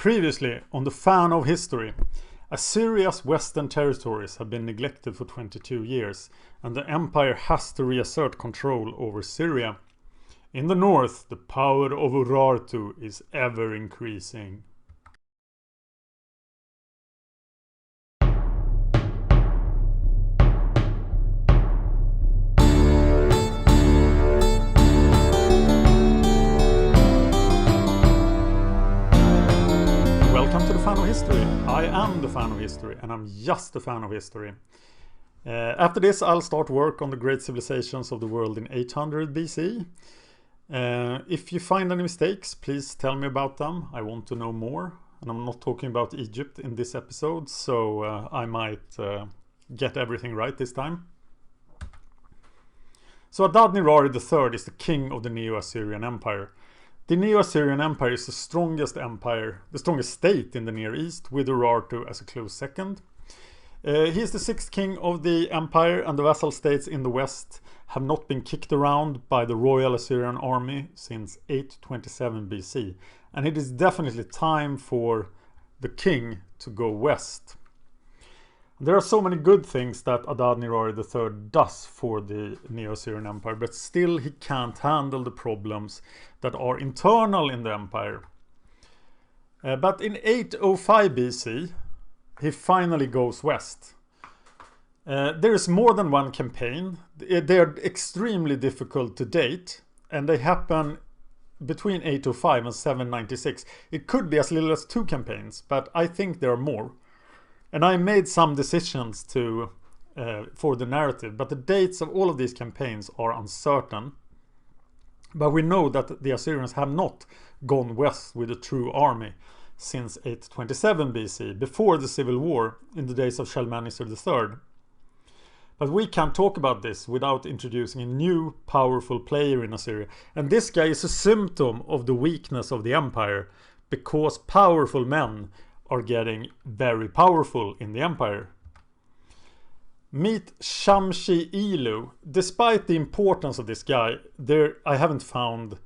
Previously on the Fan of History, Assyria's western territories have been neglected for 22 years, and the empire has to reassert control over Syria. In the north, the power of Urartu is ever increasing. Welcome to the Fan of History. I am the Fan of History, and I'm just a fan of history. After this, I'll start work on the great civilizations of the world in 800 BC. If you find any mistakes, please tell me about them. I want to know more. And I'm not talking about Egypt in this episode, so I might get everything right this time. So Adad-Nirari III is the king of the Neo-Assyrian Empire. The Neo-Assyrian Empire is the strongest state in the Near East, with Urartu as a close second. He is the sixth king of the empire, and the vassal states in the west have not been kicked around by the Royal Assyrian army since 827 BC. And it is definitely time for the king to go west. There are so many good things that Adad-Nirari III does for the Neo-Assyrian Empire, but still he can't handle the problems that are internal in the empire. But in 805 BC, he finally goes west. There is more than one campaign. They are extremely difficult to date, and they happen between 805 and 796. It could be as little as 2 campaigns, but I think there are more. And I made some decisions for the narrative, but the dates of all of these campaigns are uncertain. But we know that the Assyrians have not gone west with a true army since 827 BC, before the civil war in the days of Shalmaneser III. But we can't talk about this without introducing a new powerful player in Assyria. And this guy is a symptom of the weakness of the empire, because powerful men are getting very powerful in the empire. Meet Shamshi-ilu. Despite the importance of this guy, I haven't found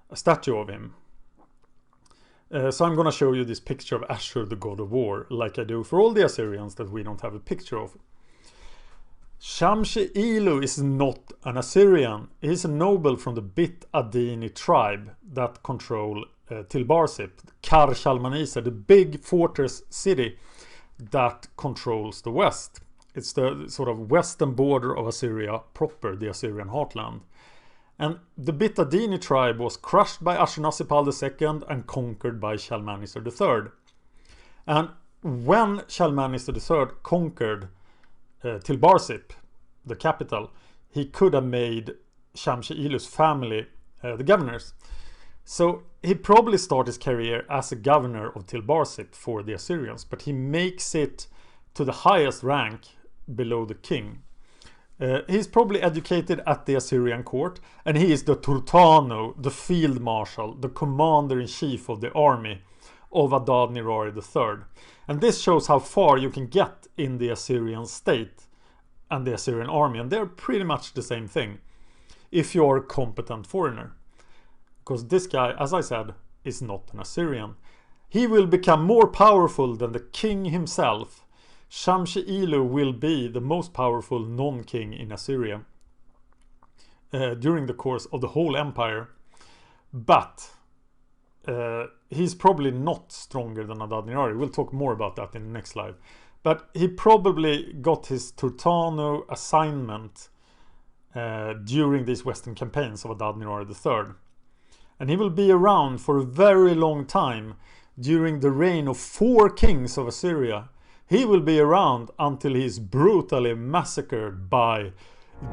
a statue of him. So I'm going to show you this picture of Ashur, the god of war, like I do for all the Assyrians that we don't have a picture of. Shamshi-ilu is not an Assyrian. He's a noble from the Adad-Nirari tribe that control Tilbarsip, Kar Shalmaneser, the big fortress city that controls the west. It's the sort of western border of Assyria proper, the Assyrian heartland. And the Adad-Nirari tribe was crushed by Ashurnasirpal II and conquered by Shalmaneser III. And when Shalmaneser III conquered Tilbarsip, the capital, he could have made Shamshi-ilu's family the governors. So he probably started his career as a governor of Tilbarsip for the Assyrians, but he makes it to the highest rank below the king. He's probably educated at the Assyrian court, and he is the Turtano, the field marshal, the commander-in-chief of the army of Adad-Nirari III. And this shows how far you can get in the Assyrian state and the Assyrian army, and they're pretty much the same thing if you're a competent foreigner. Because this guy, as I said, is not an Assyrian. He will become more powerful than the king himself. Shamshi-ilu will be the most powerful non-king in Assyria during the course of the whole empire. But he's probably not stronger than Adad-Nirari. We'll talk more about that in the next slide. But he probably got his Turtano assignment during these western campaigns of Adad-Nirari III. And he will be around for a very long time during the reign of 4 kings of Assyria. He will be around until he is brutally massacred by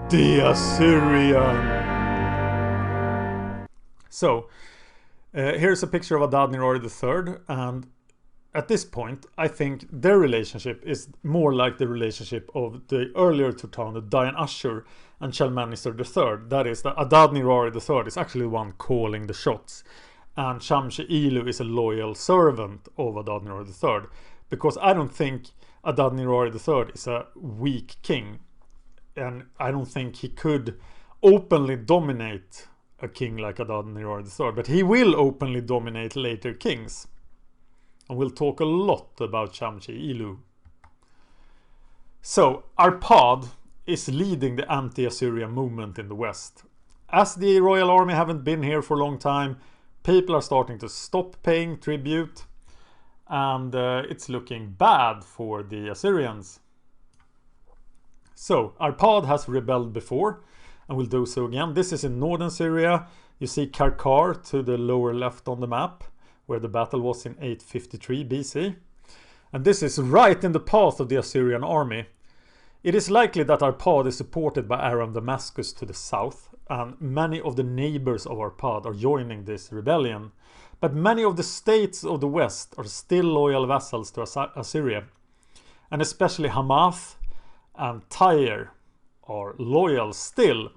the Assyrian. So, here's a picture of Adad-Nirari III, and at this point, I think their relationship is more like the relationship of the earlier Turtano, Dayan-Ashur, and Shalmaneser III. That is, that Adad-Nirari III is actually the one calling the shots, and Shamshi-ilu is a loyal servant of Adad-Nirari III. Because I don't think Adad-Nirari III is a weak king, and I don't think he could openly dominate a king like Adad-Nirari III, but he will openly dominate later kings. And we'll talk a lot about Shamshi-ilu. So, Arpad is leading the anti-Assyrian movement in the west. As the royal army haven't been here for a long time, people are starting to stop paying tribute, and it's looking bad for the Assyrians. So, Arpad has rebelled before, and will do so again. This is in northern Syria. You see Karkar to the lower left on the map, where the battle was in 853 BC. And this is right in the path of the Assyrian army. It is likely that Arpad is supported by Aram Damascus to the south, and many of the neighbors of Arpad are joining this rebellion. But many of the states of the west are still loyal vassals to Assyria, and especially Hamath and Tyre are loyal still.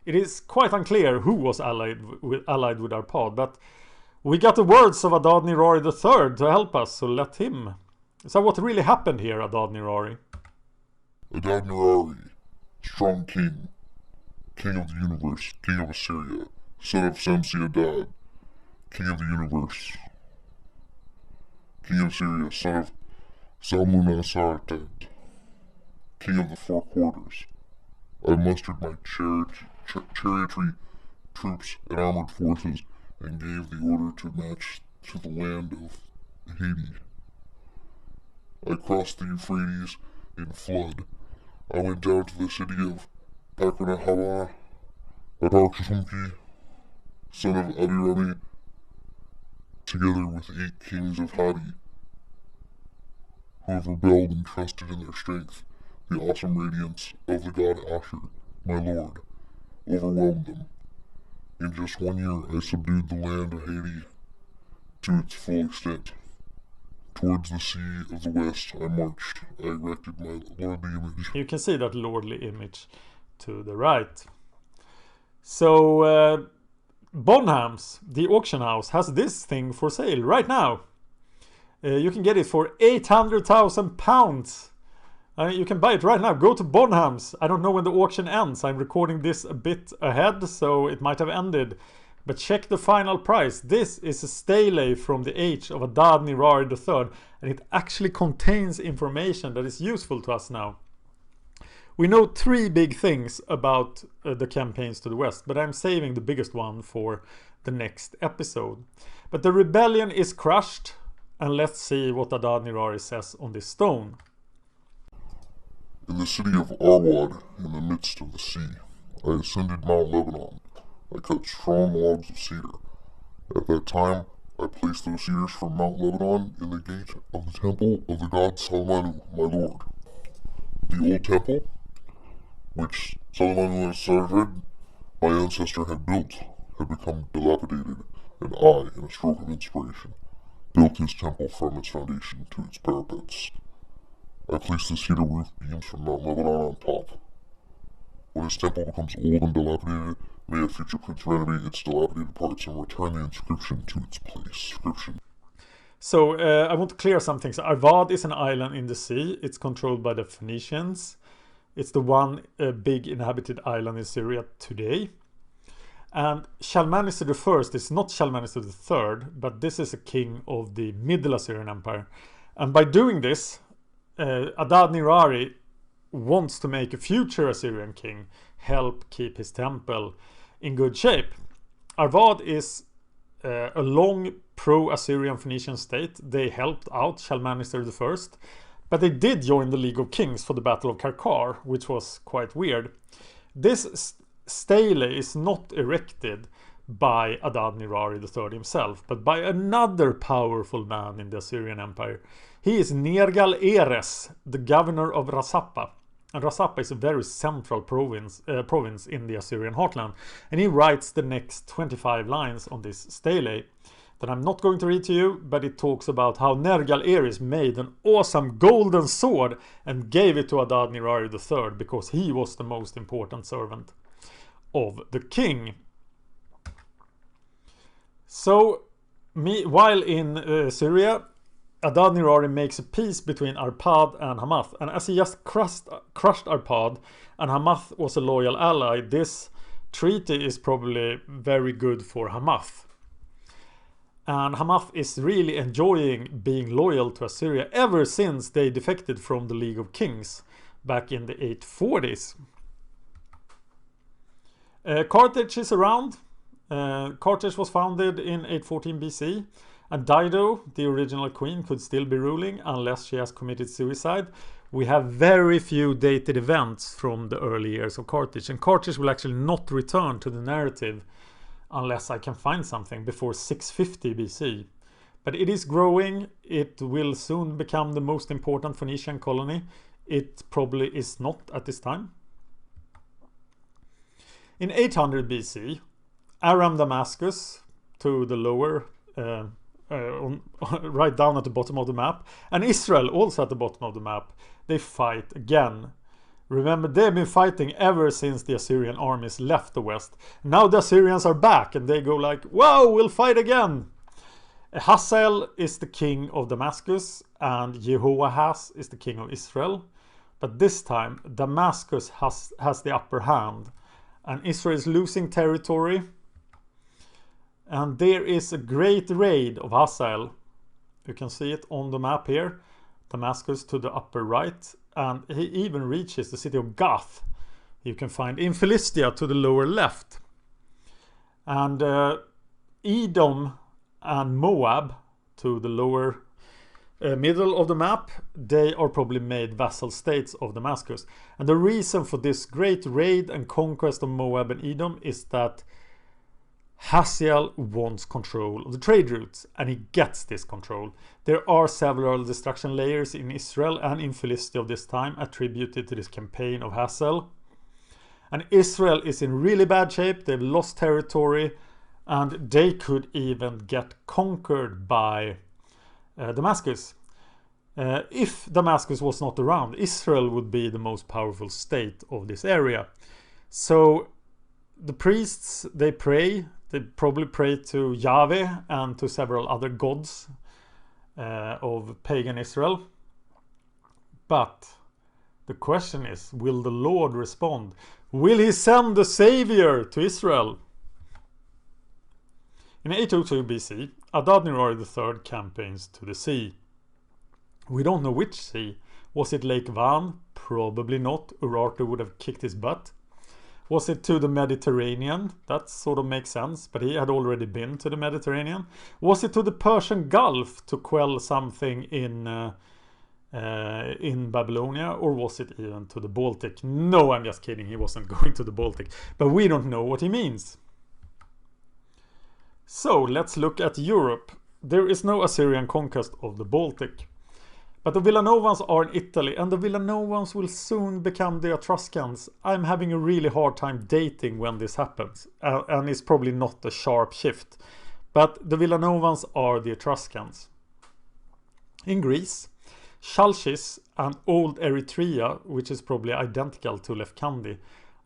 It is quite unclear who was allied with Arpad, but we got the words of Adad-Nirari III to help us, so let him. So what really happened here, Adad-Nirari? Adad-Nirari, strong king, king of the universe, king of Assyria, son of Shamshi-Adad, king of the universe, king of Syria, son of Salmun-Asartad, king of the four quarters. I mustered my chariotry troops and armored forces and gave the order to march to the land of Haiti. I crossed the Euphrates in flood. I went down to the city of Pakanahaba, Batarchumki, son of Abirami, together with 8 kings of Hadi, who have rebelled and trusted in their strength. The awesome radiance of the god Ashur, my lord, overwhelmed them. In just 1 year I subdued the land of Haiti to its full extent. Towards the sea of the west I marched. I erected my lordly image. You can see that lordly image to the right. So Bonham's, the auction house, has this thing for sale right now. You can get it for £800,000. You can buy it right now. Go to Bonham's. I don't know when the auction ends. I'm recording this a bit ahead, so it might have ended. But check the final price. This is a stele from the age of Adad-Nirari III, and it actually contains information that is useful to us now. We know 3 big things about the campaigns to the west, but I'm saving the biggest one for the next episode. But the rebellion is crushed, and let's see what Adad-Nirari says on this stone. In the city of Arpad, in the midst of the sea, I ascended Mount Lebanon. I cut strong logs of cedar. At that time, I placed those cedars from Mount Lebanon in the gate of the temple of the god Shamshi-ilu, my lord. The old temple, which Shamshi-ilu, my ancestor, had built, had become dilapidated, and I, in a stroke of inspiration, built his temple from its foundation to its parapets. I placed the cedar roof beams from Mount Lebanon on top. When his temple becomes old and dilapidated, may a future prince renovate its dilapidated parts and return the inscription to its place. So I want to clear some things. Arpad is an island in the sea. It's controlled by the Phoenicians. It's the one big inhabited island in Syria today. And Shalmaneser I is not Shalmaneser III, but this is a king of the Middle Assyrian Empire. And by doing this, Adad-Nirari wants to make a future Assyrian king help keep his temple in good shape. Arpad is a long pro-Assyrian Phoenician state. They helped out Shalmaneser I, but they did join the League of Kings for the Battle of Karkar, which was quite weird. This stele is not erected by Adad-Nirari III himself, but by another powerful man in the Assyrian Empire. He is Nergal-Eres, the governor of Rasapa. And Rasapa is a very central province in the Assyrian heartland. And he writes the next 25 lines on this stele that I'm not going to read to you, but it talks about how Nergal-Eres made an awesome golden sword and gave it to Adad-Nirari III because he was the most important servant of the king. So, while in Syria, Adad-Nirari makes a peace between Arpad and Hamath, and as he just crushed Arpad and Hamath was a loyal ally, this treaty is probably very good for Hamath. And Hamath is really enjoying being loyal to Assyria ever since they defected from the League of Kings back in the 840s. Carthage is around. Carthage was founded in 814 BC. And Dido, the original queen, could still be ruling unless she has committed suicide. We have very few dated events from the early years of Carthage. And Carthage will actually not return to the narrative unless I can find something before 650 BC. But it is growing. It will soon become the most important Phoenician colony. It probably is not at this time. In 800 BC, Aram Damascus, to the lower, right down at the bottom of the map, and Israel also at the bottom of the map, they fight again. Remember, they've been fighting ever since the Assyrian armies left the west. Now the Assyrians are back and they go like, wow, we'll fight again. Hazael is the king of Damascus and Jehoahaz is the king of Israel. But this time Damascus has the upper hand and Israel is losing territory. And there is a great raid of Hazael. You can see it on the map here. Damascus to the upper right. And he even reaches the city of Gath. You can find in Philistia to the lower left. And Edom and Moab to the lower middle of the map, they are probably made vassal states of Damascus. And the reason for this great raid and conquest of Moab and Edom is that Hazael wants control of the trade routes, and he gets this control. There are several destruction layers in Israel and in Philistia of this time attributed to this campaign of Hazael. And Israel is in really bad shape. They've lost territory, and they could even get conquered by Damascus. If Damascus was not around, Israel would be the most powerful state of this area. So the priests, they pray. They probably pray to Yahweh and to several other gods of pagan Israel. But the question is, will the Lord respond? Will he send the Savior to Israel? In 802 BC, Adad-Nirari III campaigns to the sea. We don't know which sea. Was it Lake Van? Probably not. Urartu would have kicked his butt. Was it to the Mediterranean? That sort of makes sense, but he had already been to the Mediterranean. Was it to the Persian Gulf to quell something in Babylonia, or was it even to the Baltic? No, I'm just kidding. He wasn't going to the Baltic, but we don't know what he means. So let's look at Europe. There is no Assyrian conquest of the Baltic. But the Villanovans are in Italy, and the Villanovans will soon become the Etruscans. I'm having a really hard time dating when this happens, and it's probably not a sharp shift. But the Villanovans are the Etruscans. In Greece, Chalcis and Old Eritrea, which is probably identical to Lefkandi,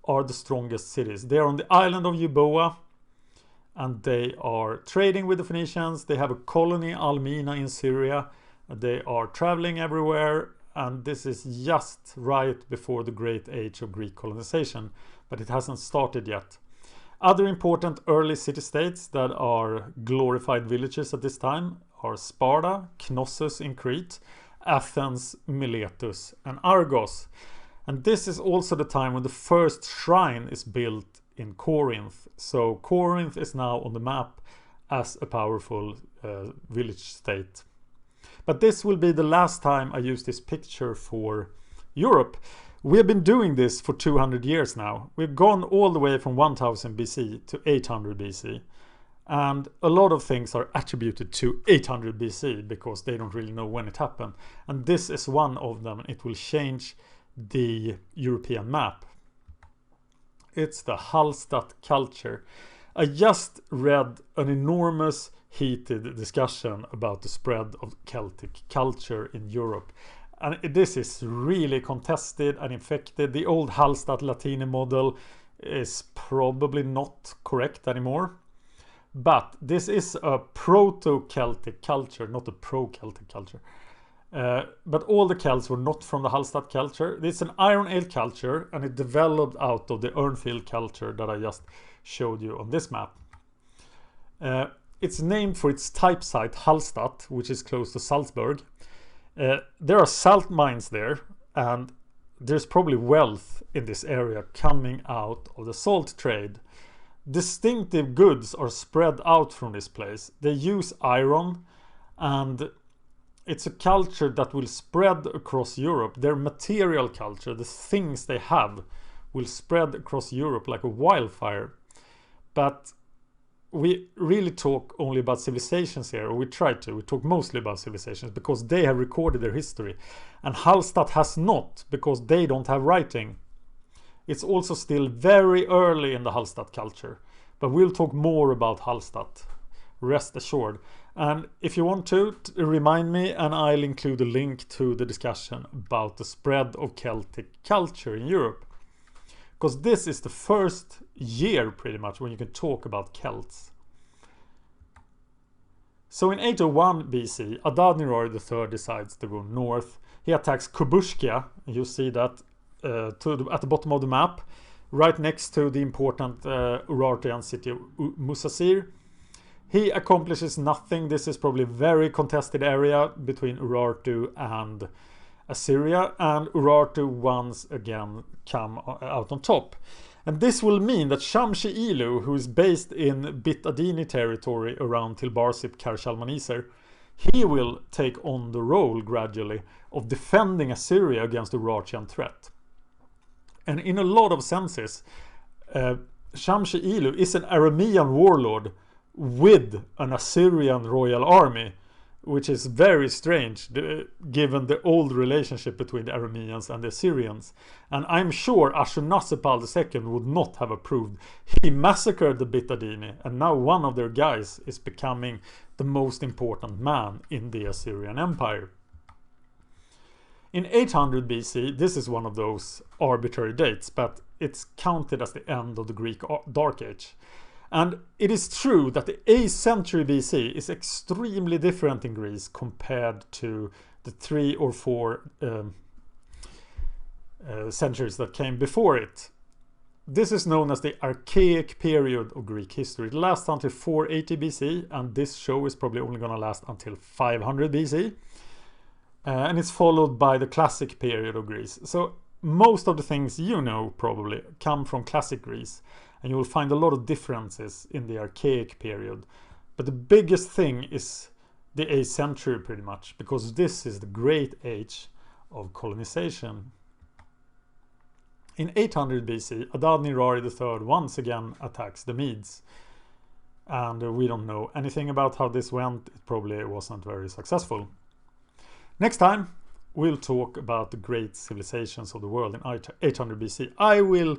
are the strongest cities. They are on the island of Euboea, and they are trading with the Phoenicians. They have a colony, Almina, in Syria. They are traveling everywhere, and this is just right before the great age of Greek colonization, but it hasn't started yet. Other important early city-states that are glorified villages at this time are Sparta, Knossos in Crete, Athens, Miletus, and Argos. And this is also the time when the first shrine is built in Corinth. So Corinth is now on the map as a powerful village state. But this will be the last time I use this picture for Europe. We have been doing this for 200 years now. We've gone all the way from 1000 BC to 800 BC. And a lot of things are attributed to 800 BC because they don't really know when it happened. And this is one of them. It will change the European map. It's the Hallstatt culture. I just read an enormous heated discussion about the spread of Celtic culture in Europe. And this is really contested and infected. The old Hallstatt Latini model is probably not correct anymore. But this is a proto-Celtic culture, not a pro-Celtic culture. But all the Celts were not from the Hallstatt culture. It's an Iron Ale culture, and it developed out of the Urnfield culture that I just showed you on this map. it's named for its type site Hallstatt, which is close to Salzburg. There are salt mines there, and there's probably wealth in this area coming out of the salt trade. Distinctive goods are spread out from this place. They use iron, and it's a culture that will spread across Europe. Their material culture, the things they have, will spread across Europe like a wildfire. But we really talk only about civilizations here, or we try to. We talk mostly about civilizations because they have recorded their history. And Hallstatt has not, because they don't have writing. It's also still very early in the Hallstatt culture. But we'll talk more about Hallstatt, rest assured. And if you want to remind me, and I'll include a link to the discussion about the spread of Celtic culture in Europe. Because this is the first year, pretty much, when you can talk about Celts. So in 801 BC, Adad-Nirari III decides to go north. He attacks Kubushkia. You see that at the bottom of the map, right next to the important Urartian city of Musasir. He accomplishes nothing. This is probably a very contested area between Urartu and Assyria, and Urartu once again come out on top. And this will mean that Shamshi-ilu, who is based in Bit Adini territory around Tilbarsip Kar-Shalmaneser, he will take on the role gradually of defending Assyria against the Urartian threat. And in a lot of senses, Shamshi-ilu is an Aramean warlord with an Assyrian royal army, which is very strange given the old relationship between the Arameans and the Assyrians. And I'm sure Ashurnasirpal II would not have approved. He massacred the Bit Adini, and now one of their guys is becoming the most important man in the Assyrian Empire. In 800 BC, this is one of those arbitrary dates, but it's counted as the end of the Greek Dark Age. And it is true that the 8th century BC is extremely different in Greece compared to the 3 or 4 centuries that came before it. This is known as the archaic period of Greek history. It lasts until 480 BC, and this show is probably only going to last until 500 BC. And it's followed by the classic period of Greece. So most of the things you know probably come from classic Greece. And you will find a lot of differences in the archaic period. But the biggest thing is the 8th century pretty much, because this is the great age of colonization. In 800 BC, Adad-Nirari III once again attacks the Medes. And we don't know anything about how this went. It probably wasn't very successful. Next time, we'll talk about the great civilizations of the world in 800 BC. I will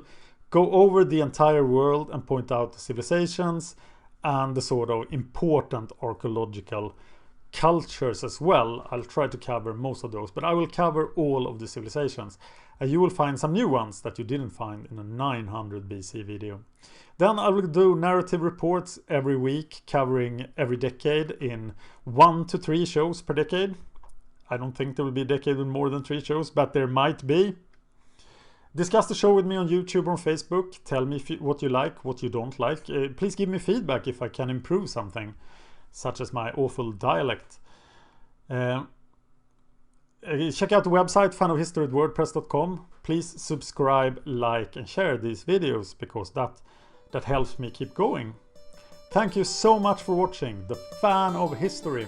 go over the entire world and point out the civilizations and the sort of important archaeological cultures as well. I'll try to cover most of those, but I will cover all of the civilizations. And you will find some new ones that you didn't find in a 900 BC video. Then I will do narrative reports every week, covering every decade in 1 to 3 shows per decade. I don't think there will be a decade with more than 3 shows, but there might be. Discuss the show with me on YouTube or on Facebook. Tell me what you like, what you don't like. Please give me feedback if I can improve something, such as my awful dialect. Check out the website fanofhistory@wordpress.com. Please subscribe, like and share these videos, because that helps me keep going. Thank you so much for watching The Fan of History.